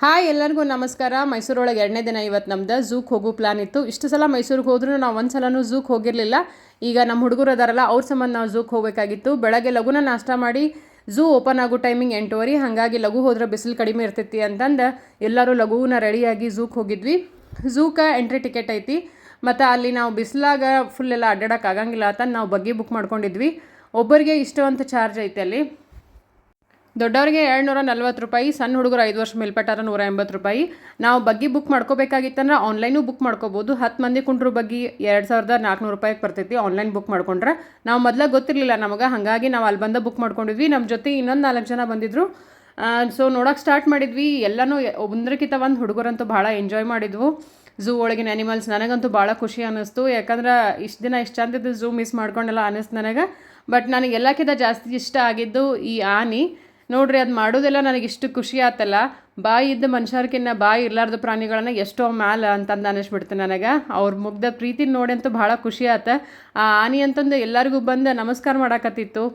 Hi ಎಲ್ಲರಿಗೂ ನಮಸ್ಕಾರ. ಮೈಸೂರೊಳಗೆ 2ನೇ ದಿನ ಇವತ್ತು ನಮ್ದು ಝೂಗೆ ಹೋಗೋ ಪ್ಲಾನ್ ಇತ್ತು. ಇಷ್ಟು ಸಲ ಮೈಸೂರಿಗೆ ಹೋದ್ರೂ ನಾವು ಒಂದು ಸಲನೂ ಝೂಗೆ ಹೋಗಿರಲಿಲ್ಲ. ಈಗ ನಮ್ಮ ಹುಡುಗರು ಅದಾರಲ್ಲ ಅವ್ರ ಸಂಬಂಧ ನಾವು ಝೂಗೆ ಹೋಗಬೇಕಾಗಿತ್ತು. ಬೆಳಗ್ಗೆ ಲಘುನ ನಾಷ್ಟ ಮಾಡಿ ಝೂ ಓಪನ್ ಆಗೋ ಟೈಮಿಂಗ್ 8:30, ಹಾಗಾಗಿ ಲಘು ಹೋದ್ರೆ ಬಿಸಿಲು ಕಡಿಮೆ ಇರ್ತೈತಿ ಅಂತಂದು ಎಲ್ಲರೂ ಲಘುನ ರೆಡಿಯಾಗಿ ಝೂಗೆ ಹೋಗಿದ್ವಿ. ಝೂಗೆ ಎಂಟ್ರಿ ಟಿಕೆಟ್ ಐತಿ, ಮತ್ತು ಅಲ್ಲಿ ನಾವು ಬಿಸಿಲಾಗ ಫುಲ್ ಎಲ್ಲ ಅಡ್ಡಾಡಕ್ಕೆ ಆಗಂಗಿಲ್ಲ ಅಂತ ನಾವು ಬಗ್ಗಿ ಬುಕ್ ಮಾಡ್ಕೊಂಡಿದ್ವಿ. ಒಬ್ಬರಿಗೆ ಇಷ್ಟವಂತ ಚಾರ್ಜ್ ಐತೆ ಅಲ್ಲಿ. ದೊಡ್ಡವರಿಗೆ 240 ರೂಪಾಯಿ, ಸಣ್ಣ ಹುಡುಗರು 5 ವರ್ಷ ಮೇಲ್ಪಟ್ಟಾರ 180 ರೂಪಾಯಿ. ನಾವು ಬಗ್ಗಿ ಬುಕ್ ಮಾಡ್ಕೋಬೇಕಾಗಿತ್ತಂದ್ರೆ ಆನ್ಲೈನು ಬುಕ್ ಮಾಡ್ಕೋಬೋದು. 10 ಮಂದಿ ಕುಂಡ್ರು ಬಗ್ಗಿ 2400 ರೂಪಾಯಿಗೆ ಬರ್ತೈತಿ ಆನ್ಲೈನ್ ಬುಕ್ ಮಾಡ್ಕೊಂಡ್ರೆ. ನಾವು ಮೊದಲೇ ಗೊತ್ತಿರಲಿಲ್ಲ ನಮಗೆ, ಹಾಗಾಗಿ ನಾವು ಅಲ್ಲಿ ಬಂದು ಬುಕ್ ಮಾಡ್ಕೊಂಡಿದ್ವಿ. ನಮ್ಮ ಜೊತೆ ಇನ್ನೊಂದು 4 ಜನ ಬಂದಿದ್ದರು. ಸೊ ನೋಡೋಕೆ ಸ್ಟಾರ್ಟ್ ಮಾಡಿದ್ವಿ. ಎಲ್ಲನೂ ಒಂದಕ್ಕಿಂತ ಒಂದು ಹುಡುಗರಂತೂ ಭಾಳ ಎಂಜಾಯ್ ಮಾಡಿದ್ವು. ಝೂ ಒಳಗಿನ ಆ್ಯನಿಮಲ್ಸ್ ನನಗಂತೂ ಭಾಳ ಖುಷಿ ಅನ್ನಿಸ್ತು. ಯಾಕಂದ್ರೆ ಇಷ್ಟು ದಿನ ಇಷ್ಟು ಚಂದಿದ್ದು ಝೂ ಮಿಸ್ ಮಾಡ್ಕೊಂಡೆಲ್ಲ ಅನ್ನಿಸ್ತು ನನಗೆ. ಬಟ್ ನನಗೆ ಎಲ್ಲಕ್ಕಿಂತ ಜಾಸ್ತಿ ಇಷ್ಟ ಆಗಿದ್ದು ಈ ಆನೆ. ನೋಡ್ರಿ, ಅದು ಮಾಡೋದೆಲ್ಲ ನನಗೆ ಇಷ್ಟು ಖುಷಿ ಆತಲ್ಲ. ಬಾಯಿ ಇದ್ದ ಮನುಷ್ಯರ್ಕಿನ್ನ ಬಾಯಿ ಇರ್ಲಾರ್ದು ಪ್ರಾಣಿಗಳನ್ನ ಎಷ್ಟೋ ಮ್ಯಾಲ ಅಂತಂದು ಅನ್ನಿಸ್ಬಿಡ್ತು ನನಗೆ. ಅವ್ರ ಮುಗ್ಧ ಪ್ರೀತಿ ನೋಡಿ ಅಂತೂ ಭಾಳ ಖುಷಿ ಆತ. ಆ ಆನೆ ಅಂತಂದು ಎಲ್ಲರಿಗೂ ಬಂದು ನಮಸ್ಕಾರ ಮಾಡಾಕತ್ತಿತ್ತು.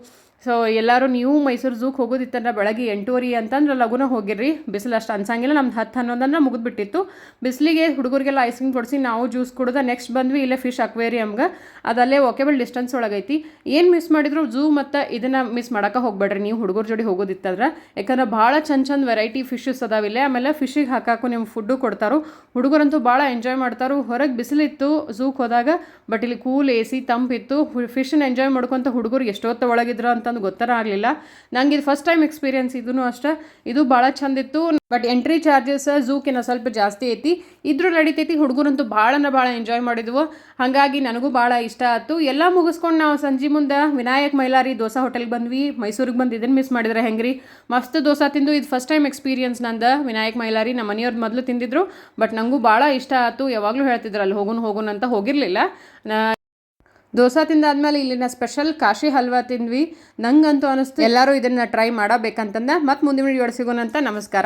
ಸೊ ಎಲ್ಲರೂ ನೀವು ಮೈಸೂರು ಝೂಗೆ ಹೋಗೋದಿತ್ತಂದ್ರೆ ಬೆಳಗ್ಗೆ 8:30 ಅಂತಂದ್ರೆ ಲಘುನ ಹೋಗಿರ್ರಿ. ಬಿಸಿಲು ಅಷ್ಟು ಅನ್ಸಂಗಿಲ್ಲ. ನಮ್ದು 10-11 ಅಂದ್ರೆ ಮುಗಿದ್ಬಿಟ್ಟಿತ್ತು. ಬಿಸಿಲಿಗೆ ಹುಡುಗರಿಗೆಲ್ಲ ಐಸ್ ಕ್ರೀಮ್ ಕೊಡಿಸಿ ನಾವು ಜ್ಯೂಸ್ ಕುಡ್ದು ನೆಕ್ಸ್ಟ್ ಬಂದ್ವಿ ಇಲ್ಲೇ ಫಿಶ್ ಅಕ್ವೇರಿಯಮ್ಗೆ. ಅದಲ್ಲೇ ವಾಕೇಬಲ್ ಡಿಸ್ಟೆನ್ಸ್ ಒಳಗೈತಿ. ಏನು ಮಿಸ್ ಮಾಡಿದ್ರು ಝೂ ಮತ್ತು ಇದನ್ನು ಮಿಸ್ ಮಾಡೋಕೆ ಹೋಗ್ಬೇಡ್ರಿ ನೀವು ಹುಡುಗರ ಜೋಡಿ ಹೋಗೋದಿತ್ತಂದ್ರೆ. ಯಾಕಂದ್ರೆ ಭಾಳ ಚಂದ ವೆರೈಟಿ ಫಿಶಸ್ ಅದಾವಿಲ್ಲ. ಆಮೇಲೆ ಫಿಶಿಗೆ ಹಾಕಾಕು ನಿಮ್ಗೆ ಫುಡ್ಡು ಕೊಡ್ತಾರೋ. ಹುಡುಗರಂತೂ ಭಾಳ ಎಂಜಾಯ್ ಮಾಡ್ತಾರೋ. ಹೊರಗೆ ಬಿಸಿಲಿತ್ತು ಝೂಗೆ ಹೋದಾಗ, ಬಟ್ ಇಲ್ಲಿ ಕೂಲ್ AC ತಂಪಿತ್ತು. ಫಿಶನ್ನ ಎಂಜಾಯ್ ಮಾಡ್ಕೊತ ಹುಡುಗರು ಎಷ್ಟೊತ್ತು ಒಳಗಿದ್ರು ಅಂತಂದು ಗೊತ್ತಾರ ಆಗಲಿಲ್ಲ. ನಂಗೆ ಇದು ಫಸ್ಟ್ ಟೈಮ್ ಎಕ್ಸ್ಪೀರಿಯನ್ಸ್. ಇದೂ ಅಷ್ಟೇ, ಇದು ಭಾಳ ಚಂದ ಇತ್ತು. ಬಟ್ ಎಂಟ್ರಿ ಚಾರ್ಜಸ್ ಝೂಕಿನ ಸ್ವಲ್ಪ ಜಾಸ್ತಿ ಐತಿ. ಇದ್ರೂ ನಡಿತೈತಿ. ಹುಡುಗರಂತೂ ಭಾಳ ಎಂಜಾಯ್ ಮಾಡಿದ್ವು. ಹಾಗಾಗಿ ನನಗೂ ಭಾಳ ಇಷ್ಟ ಆಯ್ತು. ಎಲ್ಲ ಮುಗಿಸ್ಕೊಂಡು ನಾವು ಸಂಜೆ ಮುಂದೆ ವಿನಾಯಕ್ ಮೈಲಾರಿ ದೋಸೆ ಹೋಟೆಲ್ಗೆ ಬಂದ್ವಿ. ಮೈಸೂರಿಗೆ ಬಂದು ಇದನ್ನು ಮಿಸ್ ಮಾಡಿದ್ರೆ ಹೆಂಗ್ರಿ. ಮಸ್ತ್ ದೋಸೆ ತಿಂದು ಇದು ಫಸ್ಟ್ ಟೈಮ್ ಎಕ್ಸ್ಪೀರಿಯನ್ಸ್ ನಂದು ವಿನಾಯಕ್ ಮೈಲಾರಿ. ನಮ್ಮ ಮನೆಯವ್ರು ಮೊದಲು ತಿಂದಿದ್ರು, ಬಟ್ ನನಗೂ ಭಾಳ ಇಷ್ಟ ಆಯ್ತು. ಯಾವಾಗಲೂ ಹೇಳ್ತಿದ್ರು ಅಲ್ಲಿ ಹೋಗೋಣ ಅಂತ. ಹೋಗಿರಲಿಲ್ಲ. ದೋಸೆ ತಿಂದಾದ್ಮೇಲೆ ಇಲ್ಲಿನ ಸ್ಪೆಷಲ್ ಕಾಶಿ ಹಲ್ವಾ ತಿಂದ್ವಿ. ನಂಗಂತೂ ಅನಿಸ್ತು ಎಲ್ಲರೂ ಇದನ್ನು ಟ್ರೈ ಮಾಡಬೇಕಂತಂದ. ಮತ್ತೆ ಮುಂದಿನ ವಿಡಿಯೋ ಸಿಗೋಣ ಅಂತ. ನಮಸ್ಕಾರ.